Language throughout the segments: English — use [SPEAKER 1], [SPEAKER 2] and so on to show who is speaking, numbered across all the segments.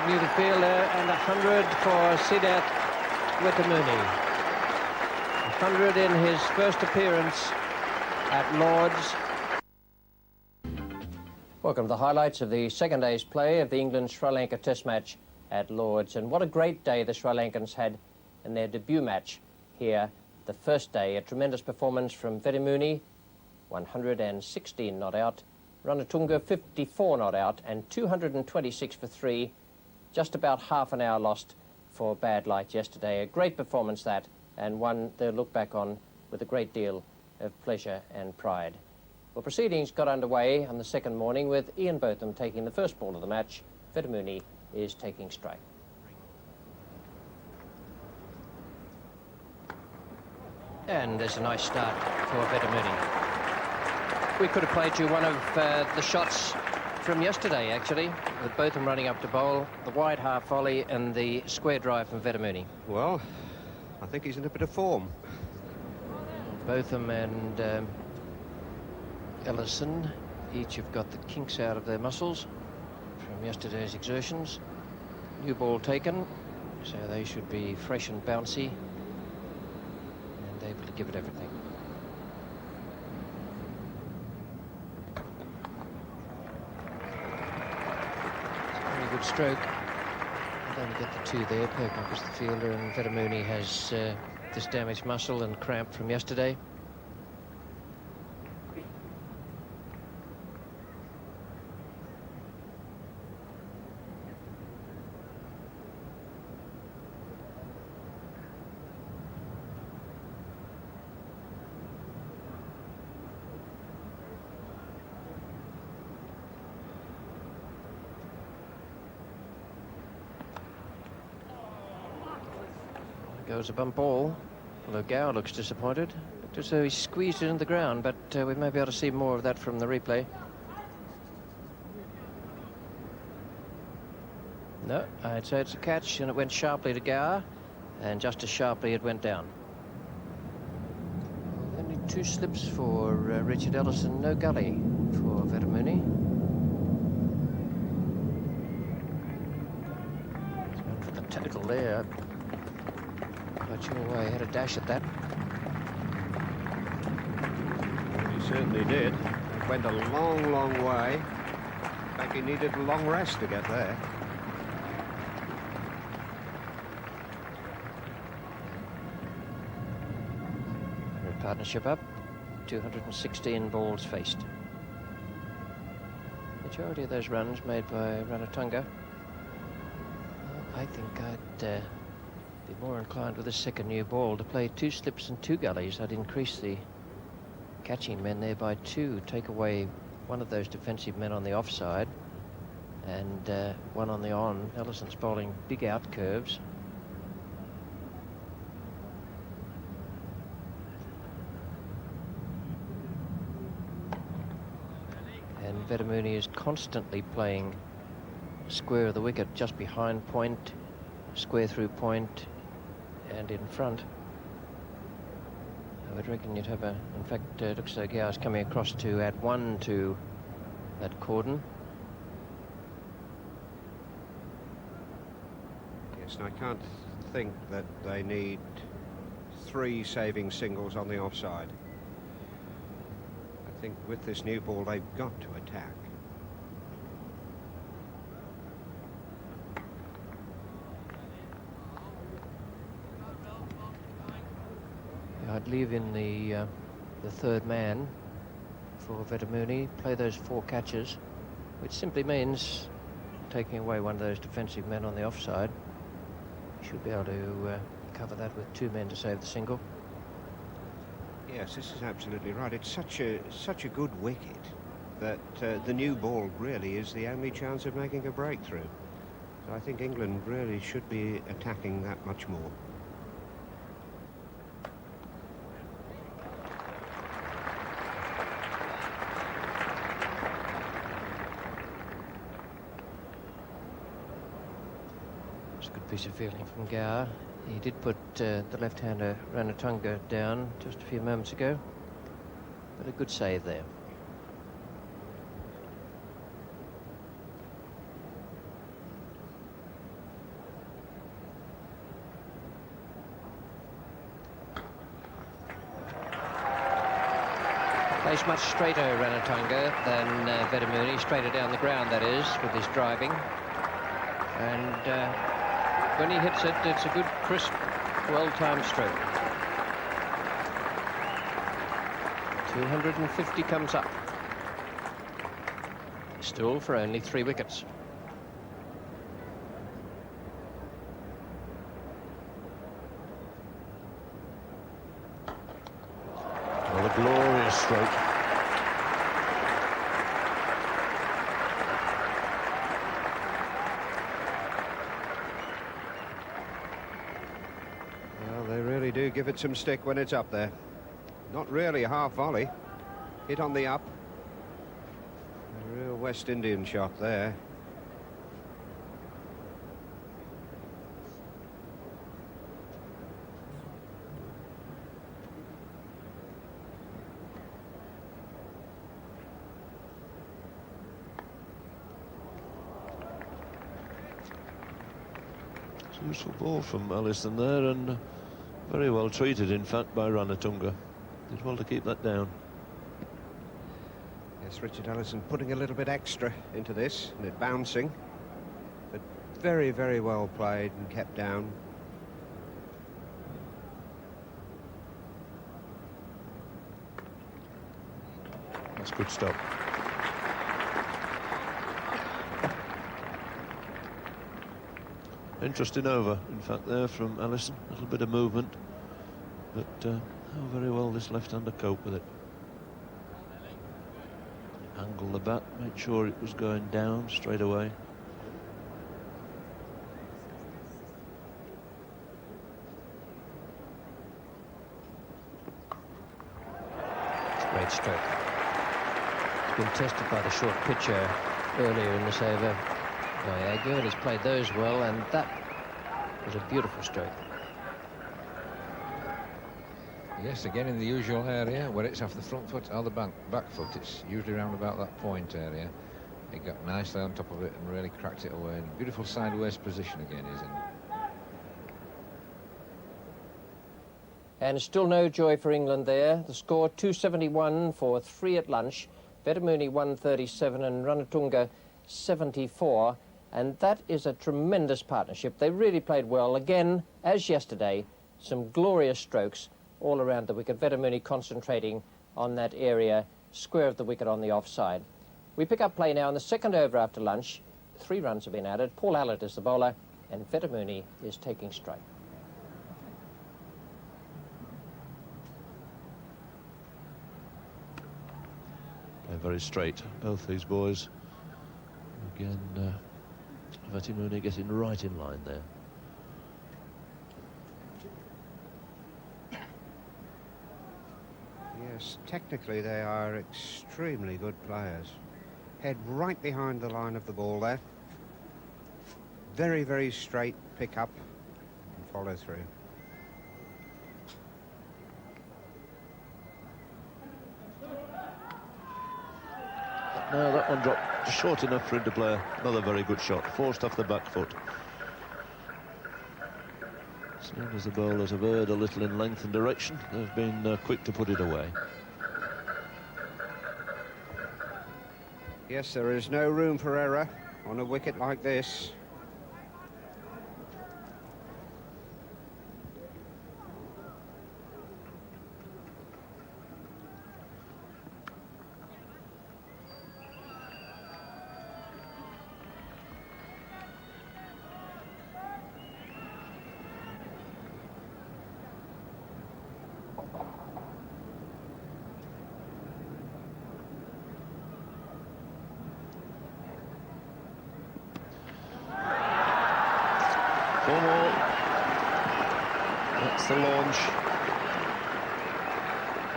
[SPEAKER 1] Muted fielder, and 100 for SIDATH WETTIMUNY. 100 in his first appearance at Lord's. Welcome to the highlights of the second day's play of the England-Sri Lanka Test match at Lord's. And what a great day the Sri Lankans had in their debut match here the first day. A tremendous performance from WETTIMUNY, 116 not out. Ranatunga, 54 not out, and 226 for 3. Just about half an hour lost for bad light yesterday. A great performance that, and one they'll look back on with a great deal of pleasure and pride. Well, proceedings got underway on the second morning with Ian Botham taking the first ball of the match. WETTIMUNY is taking strike. And there's a nice start for WETTIMUNY. We could have played you one of the shots from yesterday, actually, with Botham running up to bowl, the wide half volley and the square drive from WETTIMUNY.
[SPEAKER 2] Well, I think he's in a bit of form.
[SPEAKER 1] Botham and Ellison each have got the kinks out of their muscles from yesterday's exertions. New ball taken, so they should be fresh and bouncy and able to give it everything. Very good stroke. They don't get the two there. Perkins was the fielder, and WETTIMUNY has this damaged muscle and cramp from yesterday. Goes a bump ball, although Gower looks disappointed. Looked as though he squeezed it into the ground, but we may be able to see more of that from the replay. No, I'd say it's a catch, and it went sharply to Gower, and just as sharply it went down. Only 2 slips for Richard Ellison, no gully for WETTIMUNY. He's going for the total there. Away, had a dash at that.
[SPEAKER 2] He certainly did. It went a long, long way. In fact, he needed a long rest to get there.
[SPEAKER 1] Partnership up, 216 balls faced. Majority of those runs made by Ranatunga. I think I'd be more inclined with the second new ball to play 2 slips and 2 gullies. I'd increase the catching men there by 2, take away one of those defensive men on the offside, and one on the on. Ellison's bowling big out curves. And WETTIMUNY is constantly playing square of the wicket, just behind point, square through point, and in front. I would reckon you'd have a... In fact, it looks like Gower's coming across to add 1 to that cordon.
[SPEAKER 2] Yes, and I can't think that they need 3 saving singles on the offside. I think with this new ball, they've got to attack.
[SPEAKER 1] I'd leave in the third man for WETTIMUNY, play those 4 catches, which simply means taking away one of those defensive men on the offside. You should be able to cover that with 2 men to save the single.
[SPEAKER 2] Yes, this is absolutely right. It's such a good wicket that the new ball really is the only chance of making a breakthrough. So I think England really should be attacking that much more.
[SPEAKER 1] Piece of fielding from Gower. He did put the left-hander Ranatunga down just a few moments ago, but a good save there. Plays much straighter, Ranatunga, than Wettimuni, straighter down the ground, that is, with his driving. And when he hits it, it's a good, crisp, well-timed stroke. 250 comes up. Still for only 3 wickets.
[SPEAKER 3] Well, a glorious stroke.
[SPEAKER 2] Well, they really do give it some stick when it's up there. Not really a half volley. Hit on the up. A real West Indian shot there.
[SPEAKER 3] It's a useful ball from Allison there, and very well treated, in fact, by Ranatunga. Did well to keep that down.
[SPEAKER 2] Yes, Richard Allison putting a little bit extra into this, and it bouncing. But very, very well played and kept down.
[SPEAKER 3] That's a good stop. Interesting over, in fact, there from Allison. A little bit of movement, but how very well this left-hander coped with it. Angle the bat, made sure it was going down straight away.
[SPEAKER 1] Great stroke. It's been tested by the short pitcher earlier in this over. Gallagher, and he's played those well, and that was a beautiful stroke.
[SPEAKER 4] Yes, again in the usual area, where it's off the front foot or the back foot. It's usually around about that point area. He got nicely on top of it and really cracked it away. And beautiful sideways position again he's in.
[SPEAKER 1] And still no joy for England there. The score 271 for 3 at lunch. Wettimuni 137 and Ranatunga 74. And that is a tremendous partnership. They really played well. Again, as yesterday, some glorious strokes all around the wicket. Wettimuni concentrating on that area, square of the wicket on the offside. We pick up play now in the second over after lunch. 3 runs have been added. Paul Allett is the bowler, and Wettimuni is taking strike.
[SPEAKER 3] They're very straight, both these boys. Again, Wettimuni getting right in line there.
[SPEAKER 2] Yes, technically they are extremely good players. Head right behind the line of the ball there. Very, very straight pick up and follow through.
[SPEAKER 3] No, that one dropped short enough for him to play another very good shot, forced off the back foot. As soon as the bowlers have erred a little in length and direction, they've been quick to put it away.
[SPEAKER 2] Yes, there is no room for error on a wicket like this.
[SPEAKER 3] Four more. That's the launch.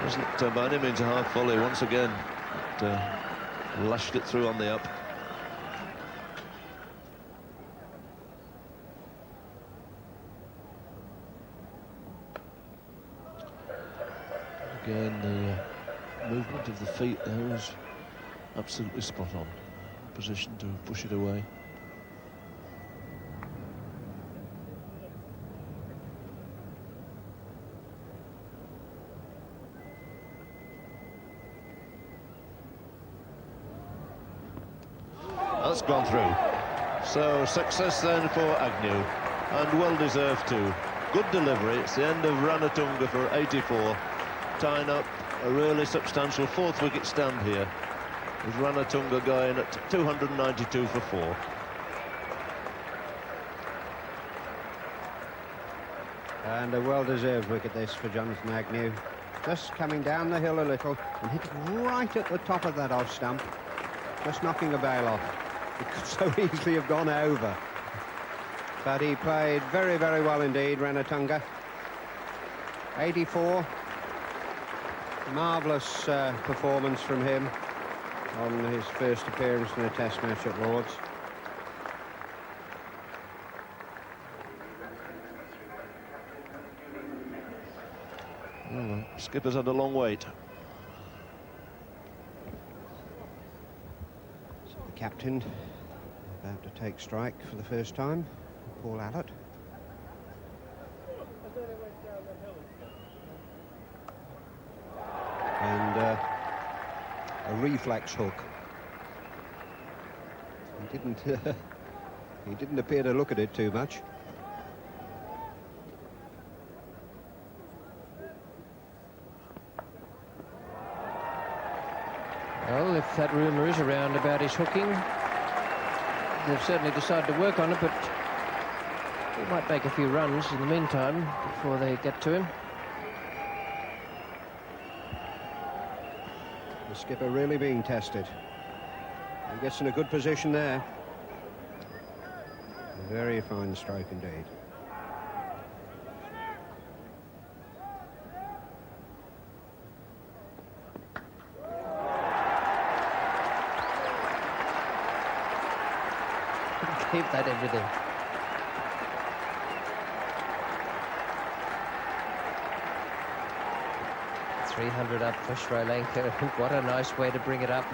[SPEAKER 3] Wasn't by any means a half volley once again. But, lashed it through on the up. Again, the movement of the feet there was absolutely spot on. Position to push it away. That's gone through. So success then for Agnew, and well deserved too. Good delivery. It's the end of Ranatunga for 84, tying up a really substantial 4th wicket stand here, with Ranatunga going at 292 for 4.
[SPEAKER 2] And a well-deserved wicket this for Jonathan Agnew. Just coming down the hill a little and hit it right at the top of that off stump. Just knocking a bail off. It could so easily have gone over. But he played very, very well indeed, Ranatunga. 84. Marvellous performance from him on his first appearance in a test match at Lord's.
[SPEAKER 3] Skipper's had a long wait.
[SPEAKER 2] So the captain about to take strike for the first time, Paul Allott. And a reflex hook. He didn't appear to look at it too much.
[SPEAKER 1] Well, if that rumour is around about his hooking, they've certainly decided to work on it, but he might make a few runs in the meantime before they get to him.
[SPEAKER 2] The skipper really being tested. He gets in a good position there. A very fine stroke indeed.
[SPEAKER 1] Keep that everything. .300 up for Sri Lanka. What a nice way to bring it up.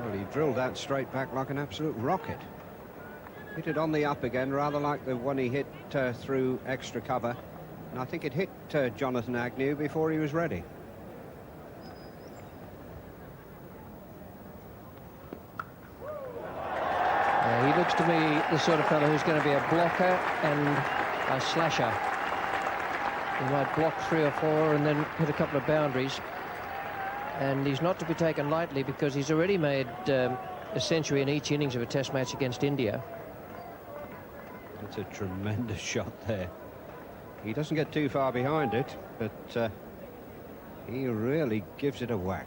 [SPEAKER 2] Well, he drilled that straight back like an absolute rocket. Hit it on the up again, rather like the one he hit through extra cover. And I think it hit Jonathan Agnew before he was ready.
[SPEAKER 1] He looks to me the sort of fellow who's going to be a blocker and a slasher. He might block 3 or 4 and then hit a couple of boundaries. And he's not to be taken lightly because he's already made a century in each innings of a test match against India.
[SPEAKER 2] It's a tremendous shot there. He doesn't get too far behind it, but he really gives it a whack.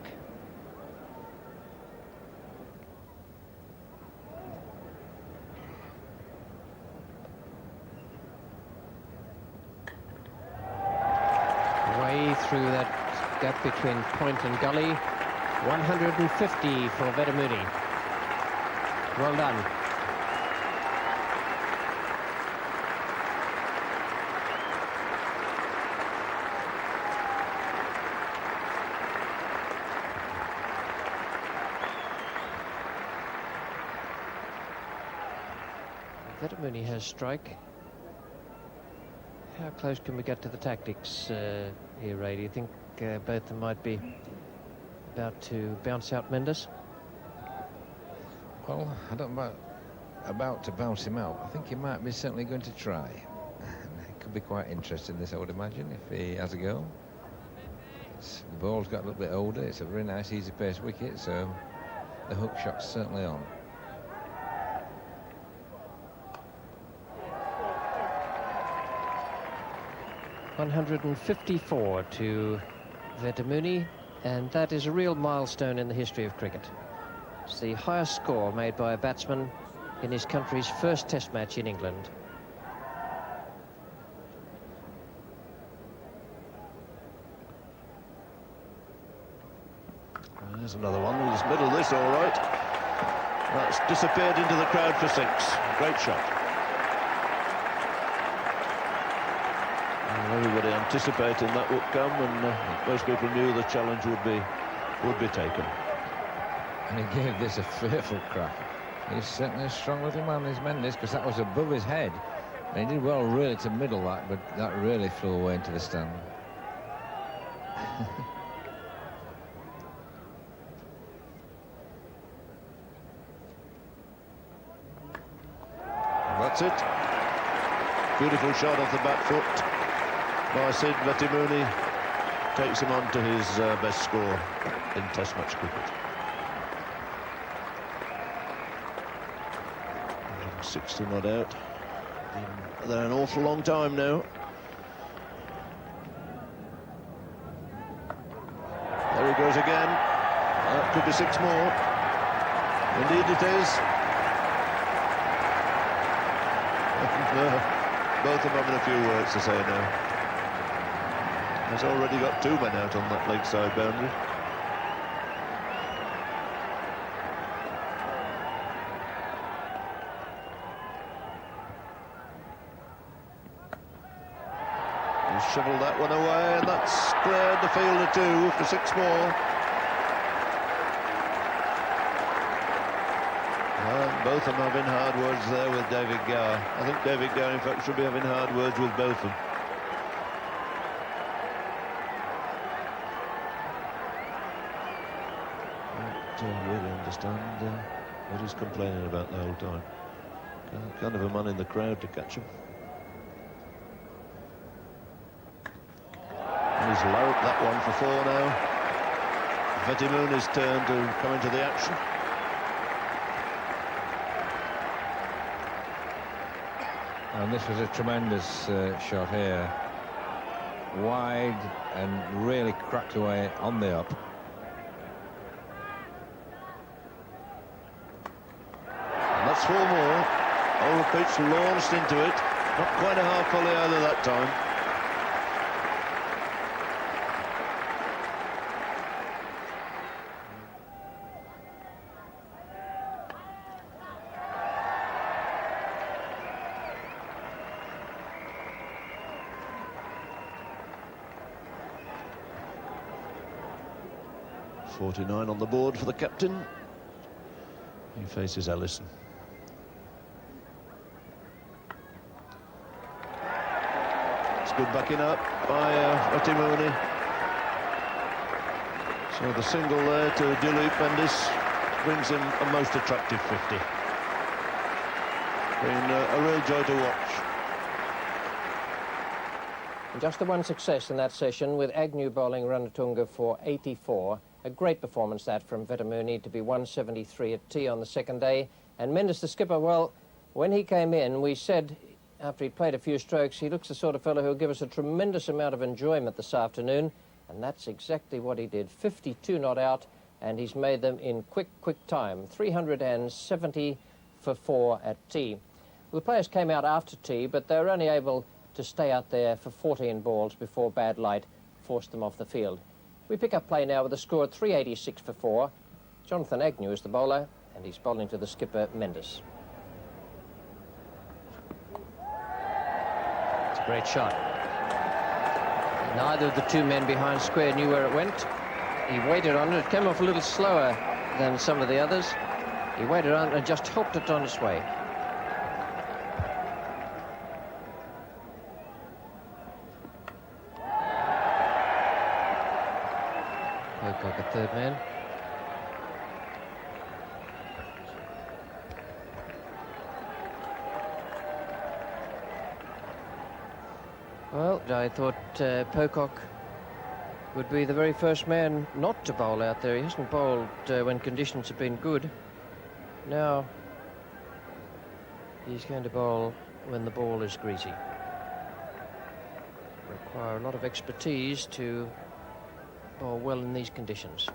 [SPEAKER 1] Way through that gap between point and gully. 150 for WETTIMUNY. Well done. WETTIMUNY has strike. How close can we get to the tactics here, Ray? Do you think both of them might be about to bounce out Mendes?
[SPEAKER 4] Well, I don't know about to bounce him out. I think he might be certainly going to try. It could be quite interesting, this, I would imagine, if he has a go. The ball's got a little bit older. It's a very nice, easy-paced wicket, so the hook shot's certainly on.
[SPEAKER 1] .154 to WETTIMUNY, and that is a real milestone in the history of cricket. It's the highest score made by a batsman in his country's first test match in England.
[SPEAKER 3] There's another one. We'll just middle this all right. That's disappeared into the crowd for 6. Great shot. Everybody anticipating that would come, and most people knew the challenge would be taken.
[SPEAKER 4] And he gave this a fearful crack. He's certainly a strong little man, is Mendes, because that was above his head. And he did well really to middle that, but that really flew away into the stand.
[SPEAKER 3] That's it. Beautiful shot off the back foot by Sid Vettimuni. Takes him on to his best score in Test match cricket. 60 not out. They're an awful long time now. There he goes again. That could be 6 more. Indeed it is. Both of them having a few words to say now. He's already got 2 men out on that leg side boundary. He's shoveled that one away, and that's cleared the field of 2 for 6 more. And both of them having hard words there with David Gower. I think David Gower, in fact, should be having hard words with both of them. I don't really understand what he's complaining about the whole time. Kind of a man in the crowd to catch him. And he's larruped that one for 4 now. Vettimuni's turn to come into the action.
[SPEAKER 4] And this was a tremendous shot here. Wide and really cracked away on the up.
[SPEAKER 3] And that's 4 more. Over pitch, launched into it. Not quite a half volley either that time. .49 on the board for the captain. He faces Ellison. It's good backing up by Vettimuni. So the single there to DULEEP Mendiss brings him a most attractive 50. Been a real joy to watch.
[SPEAKER 1] Just the one success in that session, with Agnew bowling Ranatunga for 84. A great performance that from Vettimuni to be 173 at tea on the second day. And Mendes, the skipper, well, when he came in, we said, after he'd played a few strokes, he looks the sort of fellow who'll give us a tremendous amount of enjoyment this afternoon. And that's exactly what he did. 52 not out, and he's made them in quick time. 370 for 4 at tea. Well, the players came out after tea, but they were only able to stay out there for 14 balls before bad light forced them off the field. We pick up play now with a score of 386 for 4. Jonathan Agnew is the bowler, and he's bowling to the skipper, Mendes. It's a great shot. Neither of the 2 men behind square knew where it went. He waited on it. It came off a little slower than some of the others. He waited on it and just helped it on its way. Pocock at third man. Well, I thought Pocock would be the very first man not to bowl out there. He hasn't bowled when conditions have been good. Now he's going to bowl when the ball is greasy. Require a lot of expertise to bowl well in these conditions.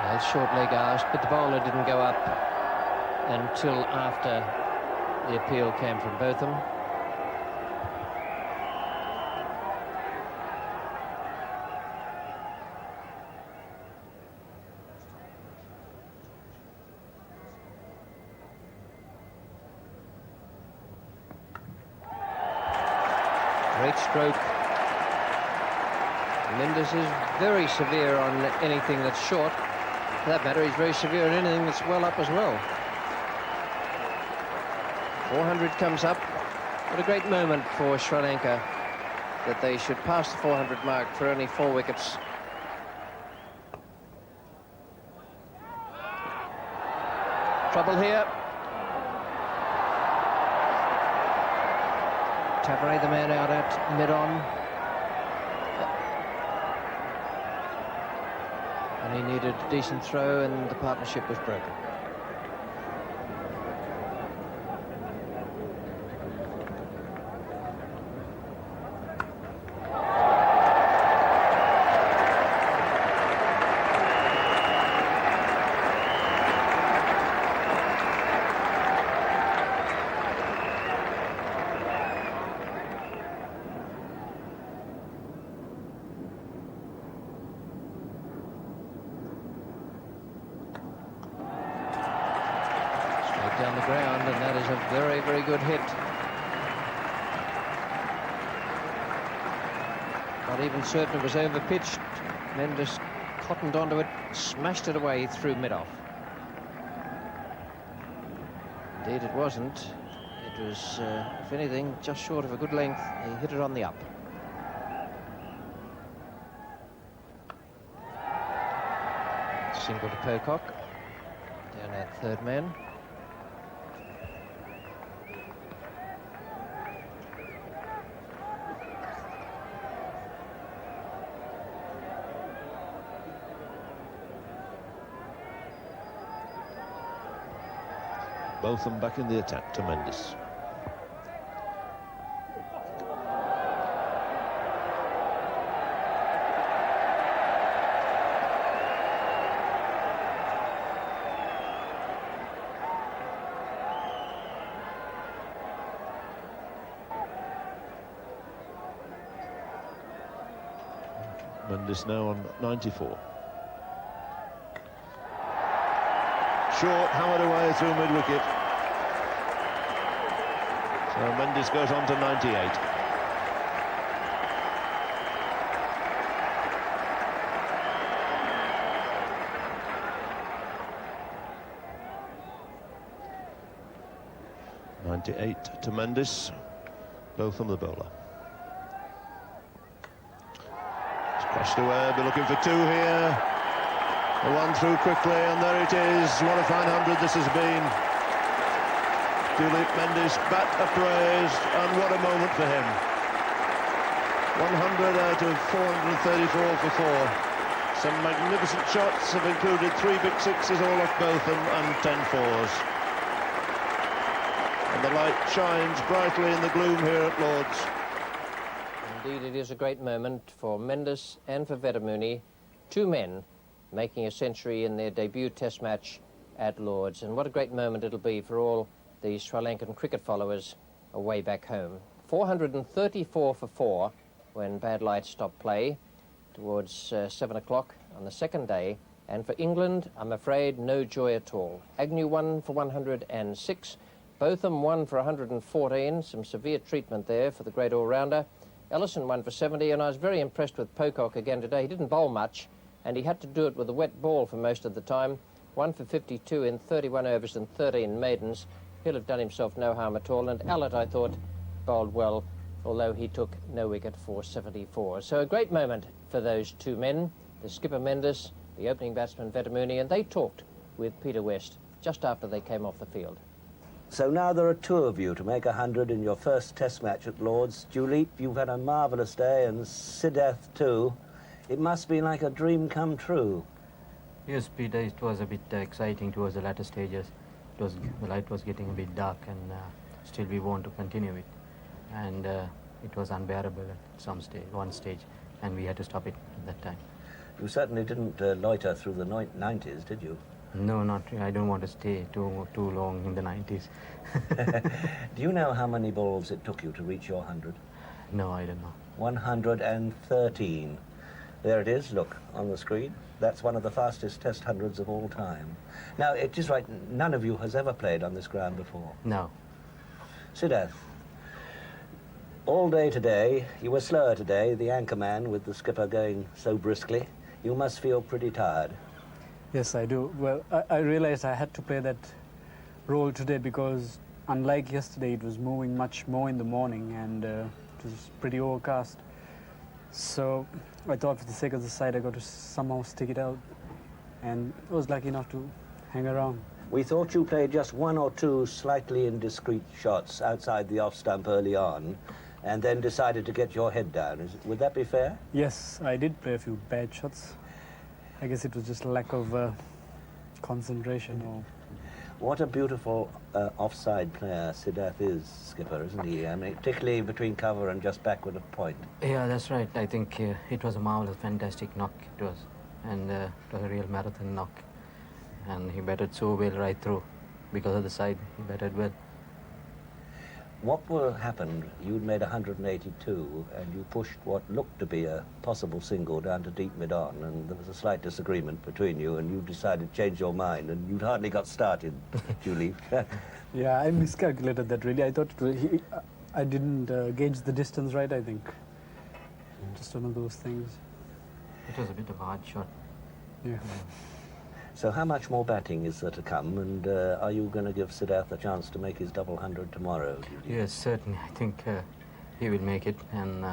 [SPEAKER 1] Well, short leg asked, but the bowler didn't go up until after the appeal came from both of them. right stroke. Mendes is very severe on anything that's short. For that matter, he's very severe on anything that's well up as well. 400 comes up. What a great moment for Sri Lanka that they should pass the 400 mark for only 4 wickets. Trouble here. Tavare, the man out at mid-on. And he needed a decent throw, and the partnership was broken. Down the ground, and that is a very, very good hit. Not even certain it was over-pitched. Mendes cottoned onto it, smashed it away through mid-off. Indeed it wasn't. It was, if anything, just short of a good length. He hit it on the up. Single to Pocock. Down that third man.
[SPEAKER 3] Both of them back in the attack to Mendes. Mendes now on 94. Short, hammered away through mid-wicket. So Mendes goes on to 98. .98 to Mendes, both on the bowler. It's crashed away, be looking for 2 here. The 1 through quickly, and there it is. What a fine 100 this has been. DULEEP Mendes bat appraised, and what a moment for him. 100 out of 434 for 4. Some magnificent shots have included 3 big sixes all off Botham and 10 fours. And the light shines brightly in the gloom here at Lord's.
[SPEAKER 1] Indeed, it is a great moment for Mendes and for WETTIMUNY, 2 men making a century in their debut test match at Lord's. And what a great moment it'll be for all the Sri Lankan cricket followers away back home. 434 for 4 when bad light stopped play towards 7 o'clock on the second day. And for England, I'm afraid, no joy at all. Agnew won for 106. Botham won for 114. Some severe treatment there for the great all-rounder. Ellison won for 70, and I was very impressed with Pocock again today. He didn't bowl much, and he had to do it with a wet ball for most of the time. 1 for 52 in 31 overs and 13 maidens. He'll have done himself no harm at all. And Allett, I thought, bowled well, although he took no wicket for 74. So a great moment for those 2 men, the skipper Mendes, the opening batsman WETTIMUNY, and they talked with Peter West just after they came off the field.
[SPEAKER 5] So now there are 2 of you to make 100 in your first test match at Lord's. DULEEP, you've had a marvellous day, and SIDATH too. It must be like a dream come true.
[SPEAKER 6] Yes, Peter, it was a bit exciting towards the latter stages. The light was getting a bit dark, and still we want to continue it. And it was unbearable at one stage, and we had to stop it at that time.
[SPEAKER 5] You certainly didn't loiter through the 90s, did you?
[SPEAKER 6] No, not really. I don't want to stay too long in the 90s.
[SPEAKER 5] Do you know how many balls it took you to reach your 100?
[SPEAKER 6] No, I don't know.
[SPEAKER 5] 113. There it is, look, on the screen. That's one of the fastest test 100s of all time. Now, it is right, none of you has ever played on this ground before.
[SPEAKER 6] No.
[SPEAKER 5] SIDATH, All day today, you were slower today, the anchor man with the skipper going so briskly. You must feel pretty tired.
[SPEAKER 7] Yes, I do. Well, I realized I had to play that role today because unlike yesterday, it was moving much more in the morning and it was pretty overcast. So I thought for the sake of the side, I got to somehow stick it out. And I was lucky enough to hang around.
[SPEAKER 5] We thought you played just one or two slightly indiscreet shots outside the off stump early on, and then decided to get your head down. Would that be fair?
[SPEAKER 7] Yes, I did play a few bad shots. I guess it was just a lack of concentration. Or...
[SPEAKER 5] What a beautiful offside player SIDATH is, skipper, isn't he? I mean, particularly between cover and just backward of point.
[SPEAKER 6] Yeah, that's right. I think it was a marvelous, fantastic knock it was. And it was a real marathon knock. And he batted so well right through. Because of the side, he batted well.
[SPEAKER 5] What will happen? You'd made 182 and you pushed what looked to be a possible single down to deep mid-on, and there was a slight disagreement between you and you decided to change your mind and you'd hardly got started, DULEEP.
[SPEAKER 7] Yeah, I miscalculated that really. I thought it was, I didn't gauge the distance right, I think. Just one of those things.
[SPEAKER 6] It was a bit of a hard shot.
[SPEAKER 7] Yeah.
[SPEAKER 5] So how much more batting is there to come, and are you going to give SIDATH a chance to make his double 100 tomorrow?
[SPEAKER 6] Yes, certainly. I think he will make it, and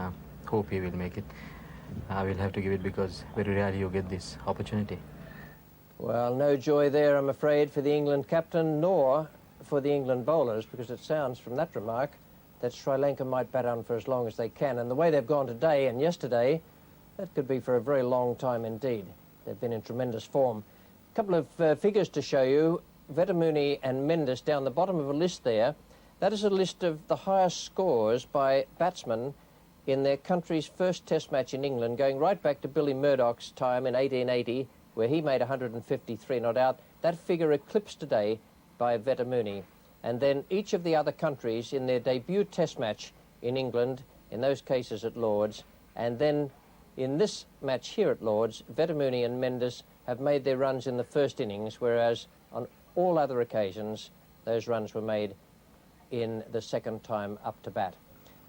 [SPEAKER 6] hope he will make it. I will have to give it because very rarely you get this opportunity.
[SPEAKER 1] Well, no joy there, I'm afraid, for the England captain, nor for the England bowlers, because it sounds from that remark that Sri Lanka might bat on for as long as they can. And the way they've gone today and yesterday, that could be for a very long time indeed. They've been in tremendous form. A couple of figures to show you. WETTIMUNY and MENDIS down the bottom of a list there. That is a list of the highest scores by batsmen in their country's first test match in England, going right back to Billy Murdoch's time in 1880, where he made 153 not out. That figure eclipsed today by WETTIMUNY. And then each of the other countries in their debut test match in England, in those cases at Lord's, and then in this match here at Lord's, WETTIMUNY and MENDIS have made their runs in the first innings, whereas on all other occasions, those runs were made in the second time up to bat.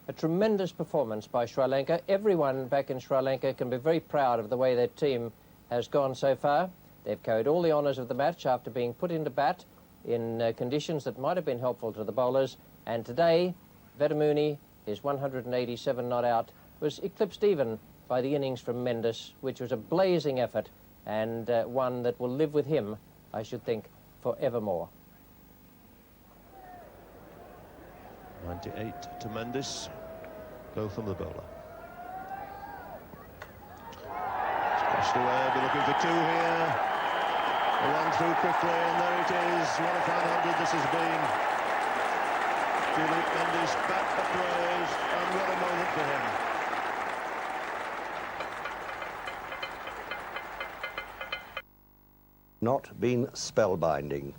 [SPEAKER 1] A tremendous performance by Sri Lanka. Everyone back in Sri Lanka can be very proud of the way their team has gone so far. They've carried all the honours of the match after being put into bat in conditions that might have been helpful to the bowlers. And today, WETTIMUNY, his 187 not out, was eclipsed even by the innings from MENDIS, which was a blazing effort and one that will live with him, I should think, forevermore.
[SPEAKER 3] 98 to MENDIS, go from the bowler. Squashed away, be looking for two here. A one through quickly, and there it is. What a fine 100 this has been. DULEEP MENDIS back appraised, and what a moment for him.
[SPEAKER 5] Not been spellbinding.